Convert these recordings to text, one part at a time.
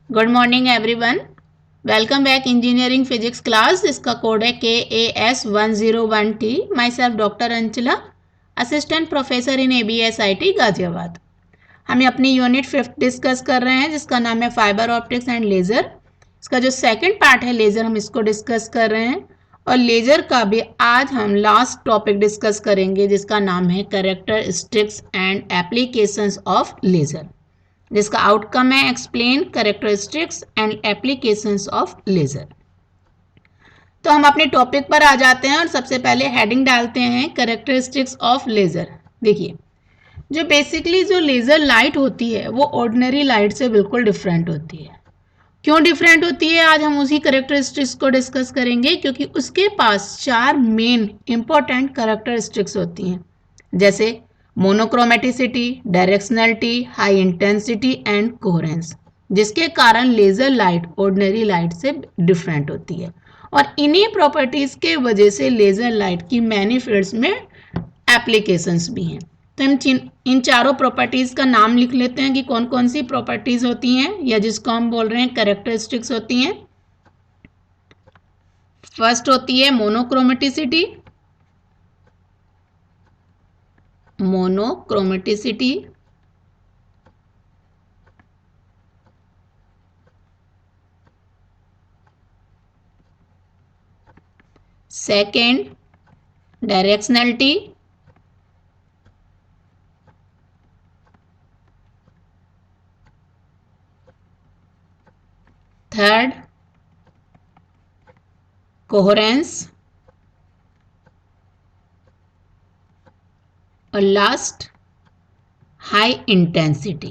Good morning everyone. Welcome back engineering physics class. इसका code है KAS101T। My self doctor Anchala, assistant professor in ABSIT Ghaziabad. हम अपनी unit 5 discuss कर रहे हैं जिसका नाम है फाइबर ऑप्टिक्स एंड लेज़र। इसका जो सेकंड पार्ट है लेज़र, हम इसको डिस्कस कर रहे हैं। और लेज़र का भी आज हम लास्ट टॉपिक डिस्कस करेंगे जिसका नाम है characteristics and applications of laser, जिसका आउटकम है explain characteristics and applications of laser. तो हम अपने टॉपिक पर आ जाते हैं और सबसे पहले हेडिंग डालते हैं कैरेक्टरिस्टिक्स ऑफ लेजर। देखिए, जो बेसिकली जो लेजर लाइट होती है वो ऑर्डिनरी लाइट से बिल्कुल डिफरेंट होती है। क्यों डिफरेंट होती है, आज हम उसी कैरेक्टरिस्टिक्स को डिस्कस करेंगे, क्योंकि उसके पास 4 मेन इंपॉर्टेंट कैरेक्टरिस्टिक्स होती हैं, जैसे monochromaticity, directionality, high intensity and coherence, जिसके कारण लेजर लाइट ऑर्डिनरी लाइट से डिफरेंट होती है। और इन्हीं प्रॉपर्टीज के वजह से लेजर लाइट की मैनी फील्ड्स में एप्लीकेशंस भी हैं। तो हम इन चारों प्रॉपर्टीज का नाम लिख लेते हैं कि कौन कौन सी प्रॉपर्टीज होती हैं, या जिसको हम बोल रहे हैं कैरेक्टरिस्टिक्स होती हैं। फर्स्ट होती है मोनोक्रोमेटिसिटी। मोनोक्रोमेटिसिटी, सेकेंड डायरेक्शनलिटी, थर्ड कोहेरेंस, और लास्ट हाई इंटेंसिटी।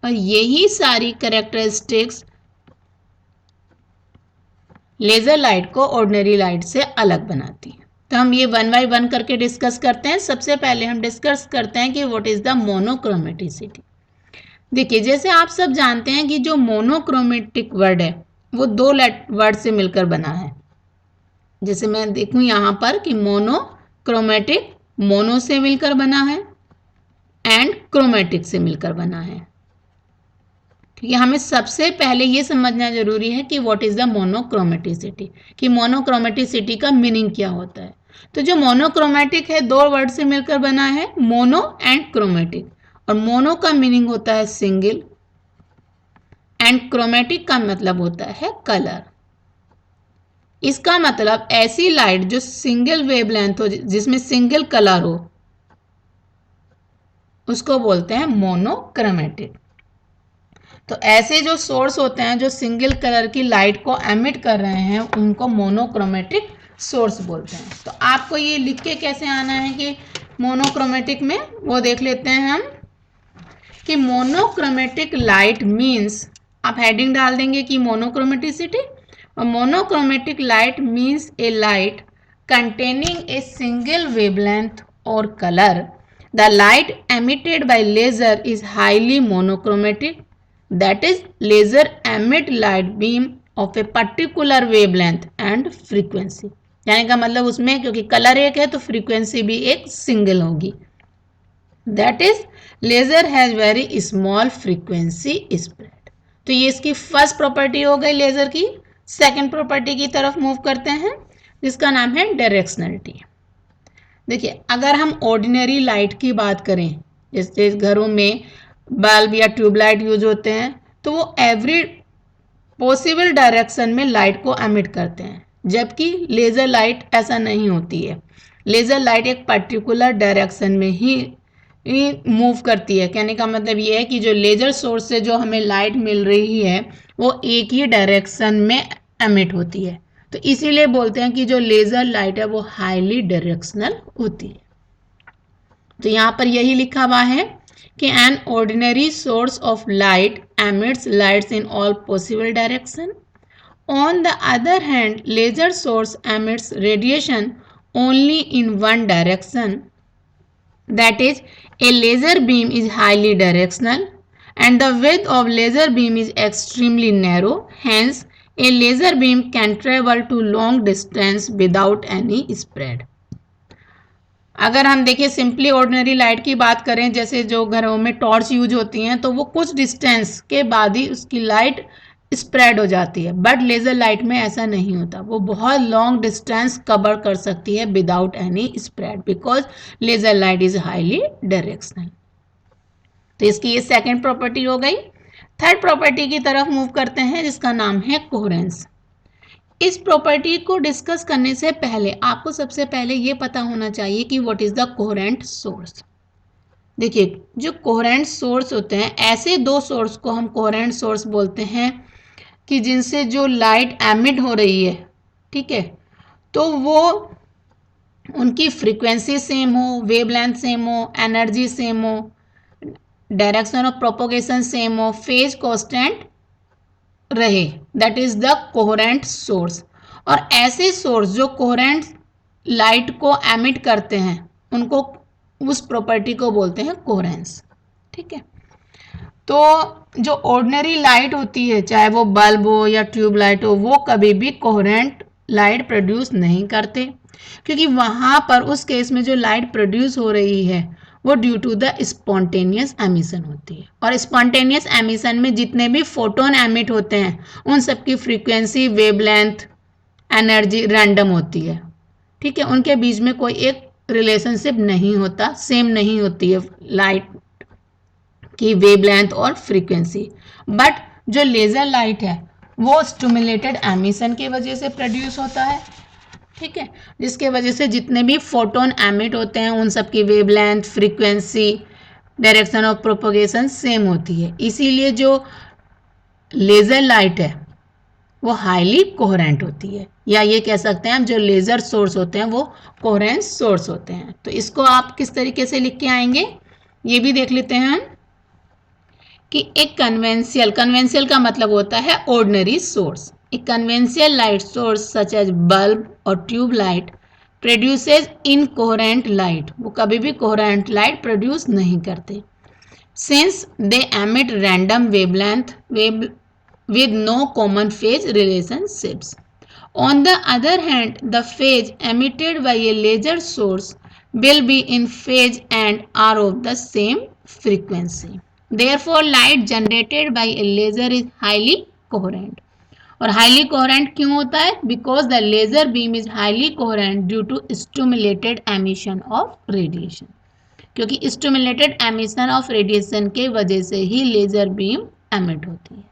और यही सारी कैरेक्टरिस्टिक्स लेजर लाइट को ऑर्डिनरी लाइट से अलग बनाती है। तो हम ये वन बाय वन करके डिस्कस करते हैं। सबसे पहले हम डिस्कस करते हैं कि व्हाट इज द मोनोक्रोमेटिसिटी। देखिए, जैसे आप सब जानते हैं कि जो मोनोक्रोमेटिक वर्ड है वो दो वर्ड से मिलकर बना है। जैसे मैं देखूं यहाँ पर कि मोनोक्रोमेटिक मोनो से मिलकर बना है एंड क्रोमेटिक से मिलकर बना है। ठीक है, हमें सबसे पहले ये समझना जरूरी है कि व्हाट इज द मोनोक्रोमेटिसिटी, कि मोनोक्रोमेटिसिटी का मीनिंग क्या होता है। तो जो मोनोक्रोमेटिक है दो वर्ड से मिलकर बना है, मोनो एंड क्रोमेटिक। और मोनो का मीनिंग होता है सिंगल एंड क्रोमेटिक का मतलब होता है कलर। इसका मतलब ऐसी लाइट जो सिंगल वेवलेंथ हो, जिसमें सिंगल कलर हो, उसको बोलते हैं मोनोक्रोमेटिक। तो ऐसे जो सोर्स होते हैं जो सिंगल कलर की लाइट को एमिट कर रहे हैं उनको मोनोक्रोमेटिक सोर्स बोलते हैं। तो आपको ये लिख के कैसे आना है कि मोनोक्रोमेटिक में, वो देख लेते हैं हम कि मोनोक्रोमेटिक लाइट मीन्स, आप हेडिंग डाल देंगे कि मोनोक्रोमेटिसिटी। और monochromatic light means A light containing a single wavelength or color. The light emitted by laser is highly monochromatic. That is, laser emit light beam of a particular wavelength and frequency. यानी का मतलब उसमें क्योंकि colour एक है तो frequency भी एक सिंगल होगी। That is laser has very small frequency spread. तो ये इसकी फर्स्ट प्रॉपर्टी हो गई लेजर की। सेकंड प्रॉपर्टी की तरफ मूव करते हैं जिसका नाम है डायरेक्शनलिटी। देखिए, अगर हम ऑर्डिनरी लाइट की बात करें, जैसे घरों में बल्ब या ट्यूबलाइट यूज होते हैं, तो वो एवरी पॉसिबल डायरेक्शन में लाइट को एमिट करते हैं, जबकि लेजर लाइट ऐसा नहीं होती है। लेजर लाइट एक पर्टिकुलर डायरेक्शन में ही मूव करती है। कहने का मतलब ये है कि जो लेजर सोर्स से जो हमें लाइट मिल रही है वो एक ही डायरेक्शन में एमिट होती है। तो इसीलिए बोलते हैं कि जो लेजर लाइट है वो हाईली डायरेक्शनल होती है। तो यहाँ पर यही लिखा हुआ है कि an ordinary source of light emits lights in all possible direction. On the other hand, laser source emits radiation only in one direction. That is, a laser beam is highly directional and the width of laser beam is extremely narrow. Hence, a laser beam can travel to long distance without any spread. अगर हम देखिए simply ordinary light की बात करें, जैसे जो घरों में टॉर्च यूज होती हैं, तो वो कुछ डिस्टेंस के बाद ही उसकी लाइट स्प्रेड हो जाती है, बट लेज़र लाइट में ऐसा नहीं होता, वो बहुत लॉन्ग डिस्टेंस कवर कर सकती है without any spread, because laser light is highly directional. तो इसकी ये सेकेंड प्रॉपर्टी हो गई। थर्ड प्रॉपर्टी की तरफ मूव करते हैं, जिसका नाम है कोहेरेंस। इस प्रॉपर्टी को डिस्कस करने से पहले आपको सबसे पहले ये पता होना चाहिए कि what is the coherent source. देखिए, जो कोहेरेंट सोर्स होते हैं, ऐसे दो सोर्स को हम कोहेरेंट सोर्स बोलते हैं कि जिनसे जो लाइट एमिट हो रही है, ठीक है, तो वो उनकी फ्रीक्वेंसी सेम हो, वेवलेंथ सेम हो, एनर्जी सेम हो, डायरेक्शन ऑफ प्रोपोगेशन सेम हो, फेज कांस्टेंट रहे, that is the coherent source. और ऐसे सोर्स जो कोहेरेंट लाइट को एमिट करते हैं, उनको उस प्रॉपर्टी को बोलते हैं कोहेरेंस, ठीक है। तो जो ऑर्डिनरी लाइट होती है, चाहे वो बल्ब हो या ट्यूब लाइट हो, वो कभी भी कोहेरेंट लाइट प्रोड्यूस नहीं करते, क्योंकि वहाँ पर उस केस में जो लाइट प्रोड्यूस हो रही है वो due to the spontaneous emission होती है। और स्पॉन्टेनियस एमिशन में जितने भी फोटोन एमिट होते हैं, उन सबकी फ्रीक्वेंसी, वेवलेंथ, एनर्जी रैंडम होती है, ठीक है। उनके बीच में कोई एक रिलेशनशिप नहीं होता, सेम नहीं होती है लाइट की वेवलेंथ और फ्रीक्वेंसी। बट जो लेज़र लाइट है वो स्टिमुलेटेड एमिशन की वजह से प्रोड्यूस होता है, ठीक है, जिसके वजह से जितने भी फोटोन एमिट होते हैं उन सब की wavelength, frequency, direction of propagation same होती है। इसीलिए जो लेज़र लाइट है वो हाईली कोहेरेंट होती है, या ये कह सकते हैं हम जो लेज़र सोर्स होते हैं वो कोहेरेंट सोर्स होते हैं। तो इसको आप किस तरीके से लिख के आएंगे ये भी देख लेते हैं हम, कि एक कन्वेंशियल का मतलब होता है ordinary source. A conventional light source such as bulb और tube light produces incoherent light, वो कभी भी कोहेरेंट लाइट प्रोड्यूस नहीं करते, since they emit random wavelength with no common phase relationships. On the other hand, the phase emitted by a laser source will be in phase and are of the same frequency. Therefore, light generated by a laser is highly coherent. और highly coherent क्यों होता है? Because the laser beam is highly coherent due to stimulated emission of radiation, क्योंकि stimulated emission of radiation के वजह से ही laser beam emit होती है।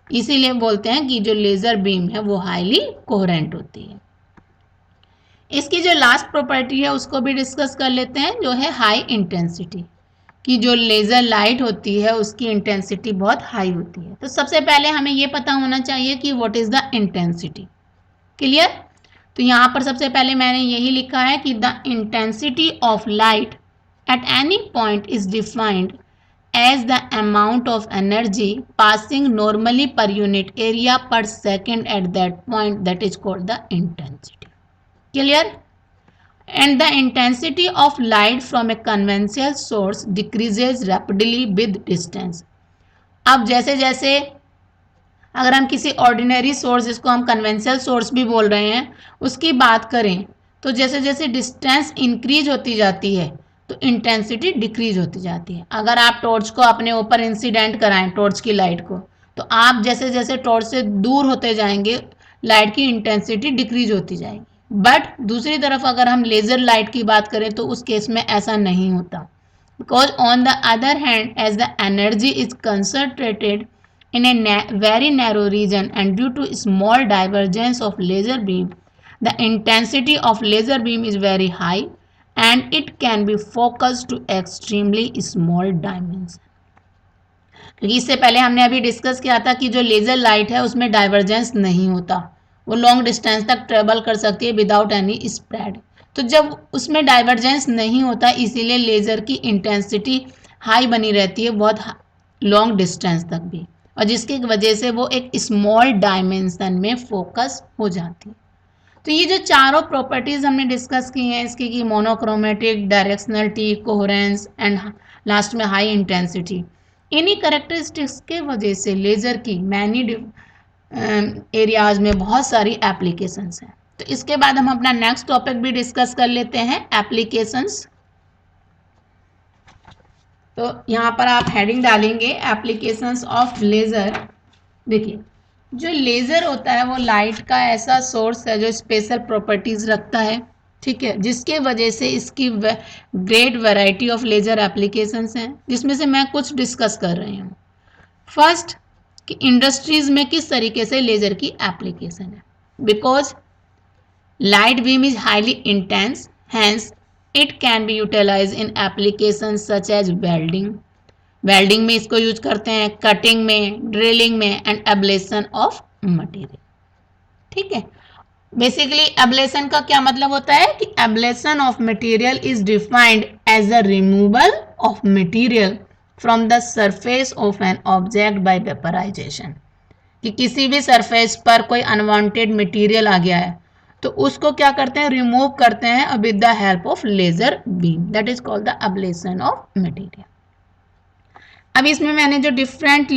इसीलिए बोलते हैं कि जो लेजर बीम है वो हाईली कोहेरेंट होती है। इसकी जो लास्ट प्रॉपर्टी है उसको भी डिस्कस कर लेते हैं, जो है हाई इंटेंसिटी, कि जो लेज़र लाइट होती है उसकी इंटेंसिटी बहुत हाई होती है। तो सबसे पहले हमें ये पता होना चाहिए कि what is the intensity. Clear? तो यहाँ पर सबसे पहले मैंने यही लिखा है कि the intensity of light at any point is defined as the amount of energy passing normally per unit area per second at that point, that is called the intensity. Clear? And the intensity of light from a conventional source decreases rapidly with distance. अब जैसे जैसे अगर हम किसी ordinary source, जिसको हम conventional source भी बोल रहे हैं, उसकी बात करें, तो जैसे जैसे डिस्टेंस इंक्रीज होती जाती है तो इंटेंसिटी डिक्रीज होती जाती है। अगर आप टॉर्च को अपने ऊपर इंसिडेंट कराएं, टॉर्च की लाइट को, तो आप जैसे जैसे टॉर्च से दूर होते जाएंगे लाइट की इंटेंसिटी डिक्रीज होती जाएगी। बट दूसरी तरफ अगर हम लेज़र लाइट की बात करें तो उस केस में ऐसा नहीं होता, because on the other hand as the energy is concentrated in a very narrow region and due to small divergence of laser beam, the intensity of laser beam is very high and it can be focused to extremely small dimension. क्योंकि इससे पहले हमने अभी discuss किया था कि जो laser light है उसमें डाइवर्जेंस नहीं होता, वो लॉन्ग डिस्टेंस तक ट्रेवल कर सकती है विदाउट एनी स्प्रेड। तो जब उसमें डाइवर्जेंस नहीं होता, इसीलिए लेज़र की इंटेंसिटी हाई बनी रहती है बहुत लॉन्ग डिस्टेंस तक भी, और जिसकी वजह से वो एक स्मॉल डायमेंशन में फोकस हो जाती है। तो ये जो चारों प्रॉपर्टीज़ हमने डिस्कस की हैं इसकी, कि monochromatic, directionality, coherence and last में हाई इंटेंसिटी, इन्हीं करेक्टरिस्टिक्स के वजह से लेज़र की मैनी एरियाज़ में बहुत सारी एप्लीकेशंस हैं। तो तो इसके बाद हम अपना नेक्स्ट टॉपिक भी डिस्कस कर लेते हैं, एप्लीकेशंस। तो यहाँ पर आप हेडिंग डालेंगे एप्लीकेशंस ऑफ लेज़र। देखिए, जो लेज़र होता है वो लाइट का ऐसा सोर्स है जो स्पेशल प्रॉपर्टीज रखता है, ठीक है, जिसके वजह से इसकी great variety of laser applications हैं, जिसमें से मैं कुछ डिस्कस कर रही हूँ। फर्स्ट, कि इंडस्ट्रीज में किस तरीके से लेज़र की एप्लीकेशन है। Because light beam is highly intense, hence it can be utilized in applications such as welding में इसको यूज करते हैं, कटिंग में, ड्रिलिंग में एंड एब्लेशन ऑफ मटेरियल। ठीक है, बेसिकली एब्लेशन का क्या मतलब होता है कि ablation of material is defined as the removal of material from the surface of an object by vaporization. कि किसी भी सरफेस पर कोई अनवांटेड मटेरियल आ गया है तो उसको क्या करते हैं, रिमूव करते हैं with the help of laser beam, that is called the ablation of material. अब इसमें मैंने जो डिफरेंट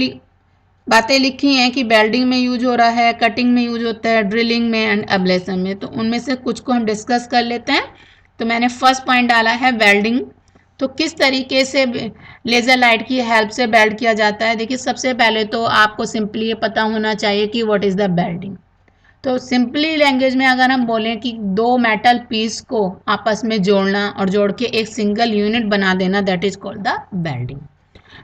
बातें लिखी हैं कि वेल्डिंग में यूज हो रहा है, कटिंग में यूज होता है, ड्रिलिंग में एंड एब्लेशन में, तो उनमें से कुछ को हम डिस्कस कर लेते हैं। तो मैंने फर्स्ट पॉइंट डाला है वेल्डिंग। तो किस तरीके से लेज़र लाइट की हेल्प से वेल्ड किया जाता है। देखिए, सबसे पहले तो आपको सिंपली ये पता होना चाहिए कि व्हाट इज़ द वेल्डिंग। तो सिंपली लैंग्वेज में अगर हम बोलें कि दो मेटल पीस को आपस में जोड़ना और जोड़ के एक सिंगल यूनिट बना देना, that is called the welding.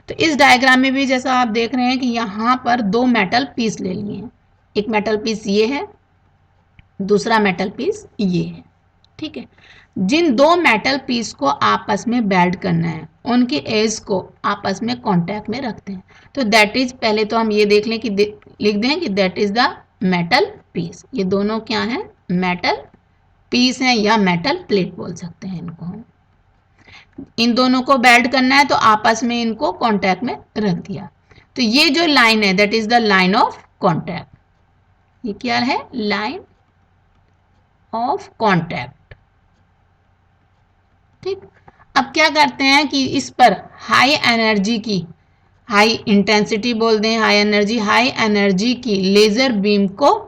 तो इस डायग्राम में भी जैसा आप देख रहे हैं कि यहाँ पर दो मेटल पीस ले लिए हैं, एक मेटल पीस ये है, दूसरा मेटल पीस ये है। ठीक है, जिन दो मेटल पीस को आपस में वेल्ड करना है उनके एज को आपस में कांटेक्ट में रखते हैं। तो दैट इज, पहले तो हम ये देख लें कि लिख दें कि that is the metal piece. ये दोनों क्या हैं, मेटल पीस हैं या मेटल प्लेट बोल सकते हैं इनको हम। इन दोनों को वेल्ड करना है तो आपस में इनको कांटेक्ट में रख दिया। तो ये जो लाइन है that is the line of contact. ये क्या है, लाइन ऑफ कांटेक्ट। ठीक, अब क्या करते हैं कि इस पर हाई एनर्जी की, हाई इंटेंसिटी बोल दें, हाई एनर्जी की लेजर बीम को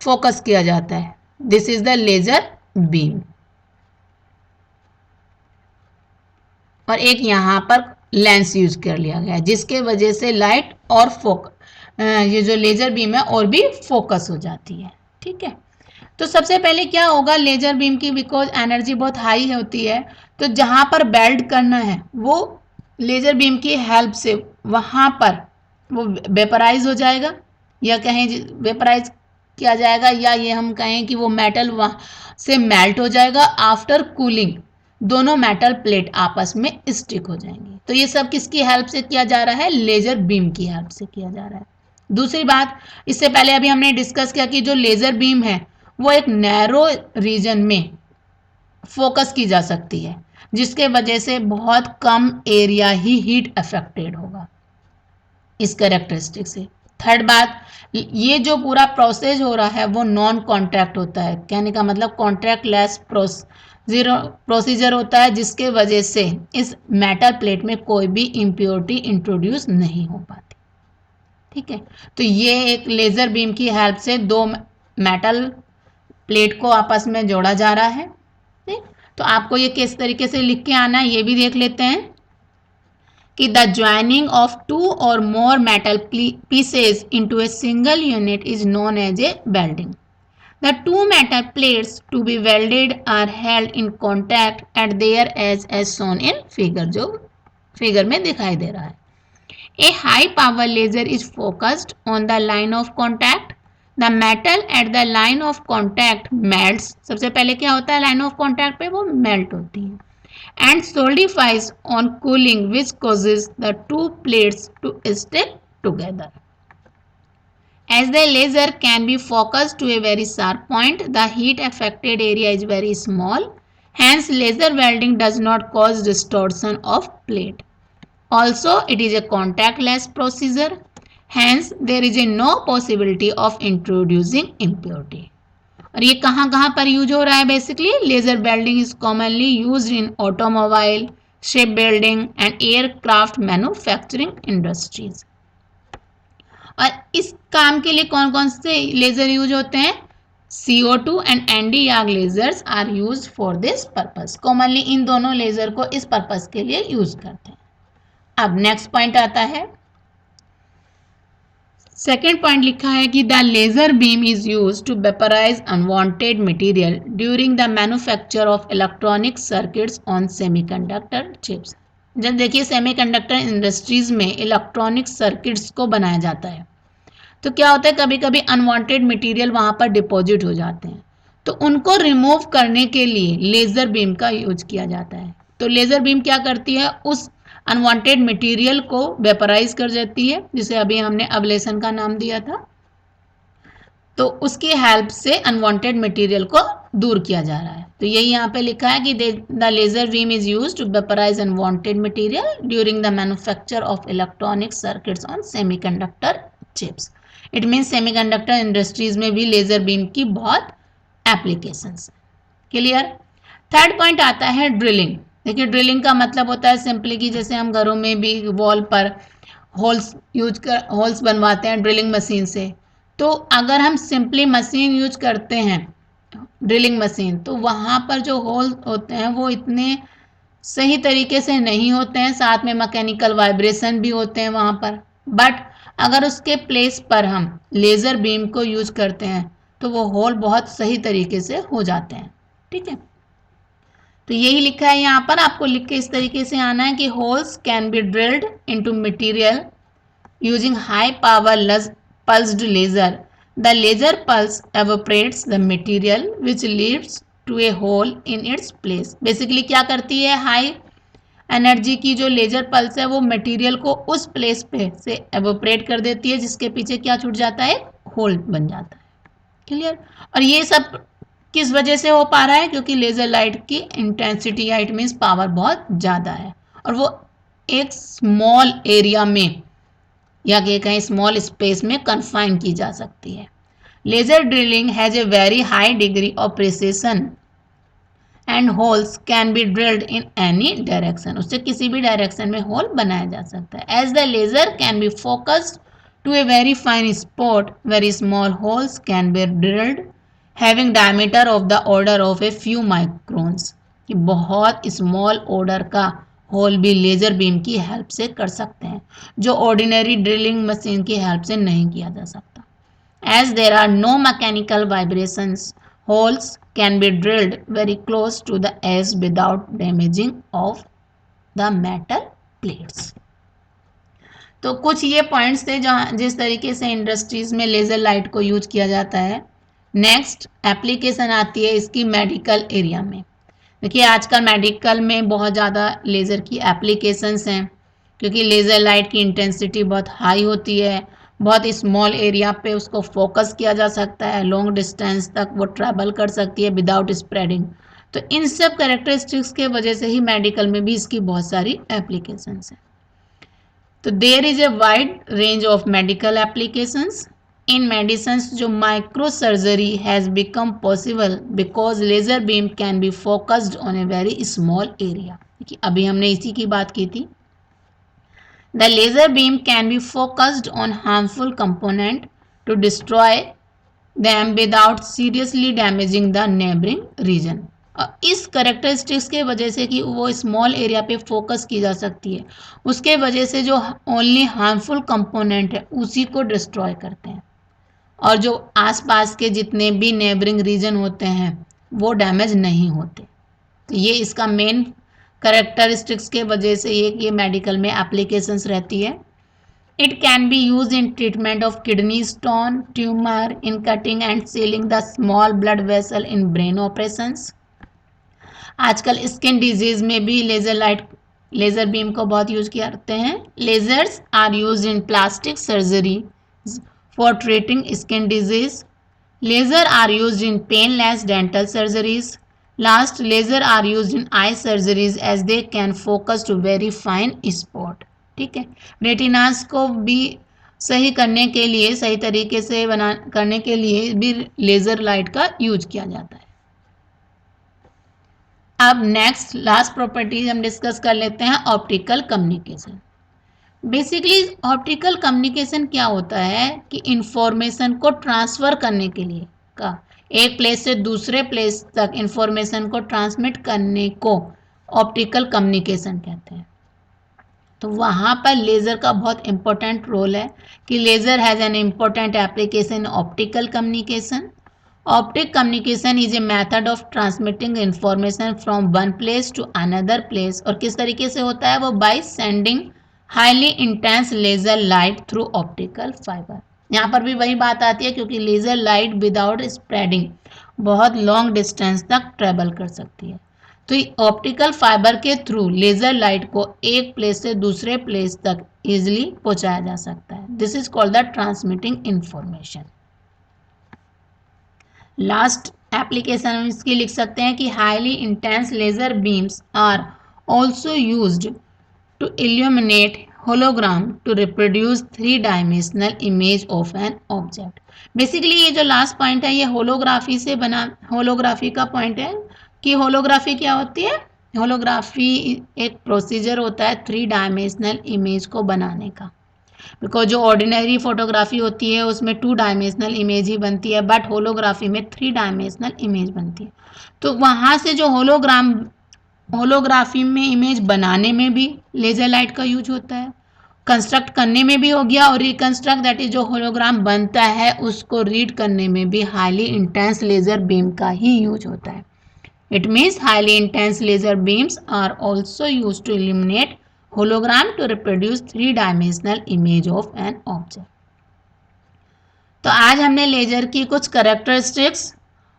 फोकस किया जाता है। This is the laser beam. और एक यहाँ पर लेंस यूज कर लिया गया है जिसके वजह से लाइट और ये जो लेजर बीम है और भी फोकस हो जाती है। ठीक है, तो सबसे पहले क्या होगा लेजर बीम की, बिकॉज एनर्जी बहुत हाई होती है, तो जहाँ पर वेल्ड करना है वो लेजर बीम की हेल्प से वहाँ पर वो वेपराइज हो जाएगा, या कहें वेपराइज किया जाएगा, या ये हम कहें कि वो मेटल वहाँ से मेल्ट हो जाएगा। आफ्टर कूलिंग दोनों मेटल प्लेट आपस में स्टिक हो जाएंगी। तो ये सब किसकी हेल्प से किया जा रहा है, लेजर बीम की हेल्प से किया जा रहा है। दूसरी बात, इससे पहले अभी हमने डिस्कस किया कि जो लेजर बीम है वो एक नैरो रीजन में फोकस की जा सकती है, जिसके वजह से बहुत कम एरिया ही हीट अफेक्टेड होगा इस कैरेक्टरिस्टिक से। थर्ड बात, ये जो पूरा प्रोसेस हो रहा है वो नॉन कॉन्ट्रैक्ट होता है, कहने का मतलब कॉन्ट्रैक्ट लेस प्रोसीजर होता है, जिसके वजह से इस मेटल प्लेट में कोई भी इम्प्योरिटी इंट्रोड्यूस नहीं हो पाती। ठीक है, तो ये एक लेजर बीम की हेल्प से दो मेटल प्लेट को आपस में जोड़ा जा रहा है। ठीक, तो आपको ये किस तरीके से लिख के आना है ये भी देख लेते हैं कि द ज्वाइनिंग ऑफ टू और more metal pieces into a single unit is known as a welding. The two metal plates to be welded are held in contact at their edge shown in figure, जो figure में दिखाई दे रहा है। A high power laser is focused on the line of contact. The metal at the line of contact melts. सबसे पहले क्या होता है, लाइन ऑफ कॉन्टैक्ट पे वो मेल्ट होती है and solidifies on cooling, which causes the two plates to stick together. As the laser can be focused to a very sharp point, the heat affected area is very small. Hence, laser welding does not cause distortion of plate. Also, it is a contactless procedure. Hence, there is a no possibility of introducing impurity. और ये कहाँ कहाँ पर use हो रहा है, basically laser welding is commonly used in automobile, ship building and aircraft manufacturing industries. और इस काम के लिए कौन कौन से लेजर यूज होते हैं, CO2 and ND YAG lasers are use for this purpose. Commonly इन दोनों लेजर को इस पर्पस के लिए यूज करते हैं। अब नेक्स्ट पॉइंट आता है, सेकेंड पॉइंट लिखा है कि the laser beam is use to vaporize unwanted material during the manufacture of electronic circuits on semiconductor chips. जब देखिए सेमीकंडक्टर इंडस्ट्रीज में इलेक्ट्रॉनिक सर्किट्स को बनाया जाता है तो क्या होता है, कभी कभी अनवांटेड मटेरियल वहां पर डिपॉजिट हो जाते हैं, तो उनको रिमूव करने के लिए लेजर बीम का यूज किया जाता है। तो लेजर बीम क्या करती है, उस अनवांटेड मटेरियल को वेपराइज कर देती है, जिसे अभी हमने अब्लेशन का नाम दिया था। तो उसकी हेल्प से अनवांटेड मटेरियल को दूर किया जा रहा है। तो यही यहाँ पे लिखा है कि the laser beam is used to vaporize unwanted material during the manufacture of electronic circuits on semiconductor chips. It means semiconductor industries में भी लेजर बीम की बहुत एप्लीकेशंस। क्लियर। थर्ड पॉइंट आता है ड्रिलिंग। देखिए ड्रिलिंग का मतलब होता है सिंपली कि जैसे हम घरों में भी वॉल पर होल्स बनवाते हैं ड्रिलिंग मशीन से। तो अगर हम सिंपली मशीन यूज करते हैं ड्रिलिंग मशीन, तो वहाँ पर जो होल होते हैं वो इतने सही तरीके से नहीं होते हैं, साथ में मैकेनिकल वाइब्रेशन भी होते हैं वहाँ पर। बट अगर उसके प्लेस पर हम लेज़र बीम को यूज करते हैं तो वो होल बहुत सही तरीके से हो जाते हैं। ठीक है, तो यही लिखा है यहाँ पर, आपको लिख के इस तरीके से आना है कि holes can be drilled into material using high power pulsed laser. The laser pulse evaporates the material which leads to a hole in its place. Basically क्या करती है, हाई एनर्जी की जो लेजर पल्स है वो मटेरियल को उस place पे से एवोपरेट कर देती है जिसके पीछे क्या छूट जाता है, होल बन जाता है। क्लियर। और ये सब किस वजह से हो पा रहा है, क्योंकि लेजर लाइट की इंटेंसिटी या इट मीन्स पावर बहुत ज़्यादा है और वो एक स्मॉल एरिया में या कि कहीं स्मॉल स्पेस में कन्फाइन की जा सकती है। Laser drilling has a very high degree of precision and holes can be drilled in any direction. उससे किसी भी डायरेक्शन में होल बनाया जा सकता है। As the laser can be focused to a very fine spot, very small holes can be drilled having diameter of the order of a few microns. कि बहुत स्मॉल ऑर्डर का होल भी laser beam की help से कर सकते हैं, जो ऑर्डिनरी ड्रिलिंग मशीन की हेल्प से नहीं किया जा सकता। As there are no mechanical vibrations, holes can be drilled very close to the age without damaging of the metal plates. तो कुछ ये पॉइंट्स थे जहाँ जिस तरीके से इंडस्ट्रीज में लेजर लाइट को यूज किया जाता है। नेक्स्ट एप्लीकेशन आती है इसकी मेडिकल एरिया में। देखिए आजकल मेडिकल में बहुत ज़्यादा लेज़र की एप्लीकेशंस हैं, क्योंकि लेज़र लाइट की इंटेंसिटी बहुत हाई होती है, बहुत स्मॉल एरिया पे उसको फोकस किया जा सकता है, लॉन्ग डिस्टेंस तक वो ट्रैवल कर सकती है विदाउट स्प्रेडिंग। तो इन सब कैरेक्टरिस्टिक्स के वजह से ही मेडिकल में भी इसकी बहुत सारी एप्लीकेशंस हैं। तो there is a wide range of medical applications in medicines. जो micro surgery has become possible because laser beam can be focused on a very small area. देखिए अभी हमने इसी की बात की थी। The laser beam can be focused on harmful component to destroy them without seriously damaging the neighbouring region. इस characteristics के वजह से कि वो स्मॉल एरिया पे फोकस की जा सकती है, उसके वजह से जो ओनली हार्मफुल कंपोनेंट है उसी को डिस्ट्रॉय करते हैं और जो आसपास के जितने भी नेबरिंग रीजन होते हैं वो डैमेज नहीं होते। तो ये इसका मेन करेक्टरिस्टिक्स के वजह से ये मेडिकल में एप्लीकेशंस रहती है। It can be use in treatment of kidney stone, tumour, in cutting and sealing the small blood vessel in brain operations. आजकल स्किन डिजीज में भी लेजर बीम को बहुत यूज करते हैं। Lasers are use in plastic surgery for treating skin disease. Laser are used in painless dental surgeries. Last, laser are used in eye surgeries as they can focus to very fine spot. ठीक है, रेटिनास को भी सही करने के लिए, सही तरीके से करने के लिए भी लेजर लाइट का यूज किया जाता है। अब नेक्स्ट लास्ट प्रॉपर्टी हम डिस्कस कर लेते हैं, optical communication. Basically optical communication क्या होता है कि इंफॉर्मेशन को ट्रांसफ़र करने के लिए का एक प्लेस से दूसरे प्लेस तक इंफॉर्मेशन को ट्रांसमिट करने को ऑप्टिकल कम्युनिकेशन कहते हैं। तो वहाँ पर लेज़र का बहुत इंपॉर्टेंट रोल है कि laser has an important application optical communication. Optic communication is a method of transmitting information from one place to another place. और किस तरीके से होता है वो? By sending highly intense laser light through optical fibre. यहाँ पर भी वही बात आती है, क्योंकि लेज़र लाइट विदाउट स्प्रेडिंग बहुत लॉन्ग डिस्टेंस तक ट्रेवल कर सकती है। तो ऑप्टिकल फाइबर के थ्रू लेज़र लाइट को एक प्लेस से दूसरे प्लेस तक इजीली पहुंचाया जा सकता है। This is called the transmitting information. Last application हम इसकी लिख सकते हैं कि highly intense laser beams are also used to illuminate hologram to reproduce 3-dimensional image of an object। Basically ये जो लास्ट पॉइंट है ये होलोग्राफी से बना, होलोग्राफी का पॉइंट है कि होलोग्राफी क्या होती है? होलोग्राफी एक प्रोसीजर होता है 3-डायमेंशनल इमेज को बनाने का। बिकॉज जो ऑर्डिनरी फोटोग्राफी होती है उसमें 2-डायमेंशनल इमेज ही बनती है, बट होलोग्राफी में 3-डायमेंशनल इमेज बनती है। तो वहाँ से जो होलोग्राफी में इमेज बनाने में भी लेज़र लाइट का यूज होता है, कंस्ट्रक्ट करने में भी हो गया, और रिकंस्ट्रक्ट दैट इज जो होलोग्राम बनता है उसको रीड करने में भी हाईली इंटेंस लेज़र बीम का ही यूज होता है। It means highly intense laser beams are also use to illuminate hologram to reproduce 3-dimensional image of an object। तो आज हमने लेज़र की कुछ कैरेक्टरिस्टिक्स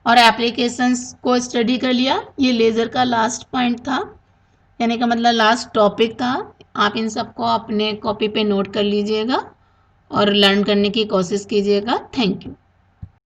और एप्लीकेशंस को स्टडी कर लिया। ये लेज़र का लास्ट पॉइंट था, यानी का मतलब लास्ट टॉपिक था। आप इन सबको अपने कॉपी पे नोट कर लीजिएगा और लर्न करने की कोशिश कीजिएगा। Thank you.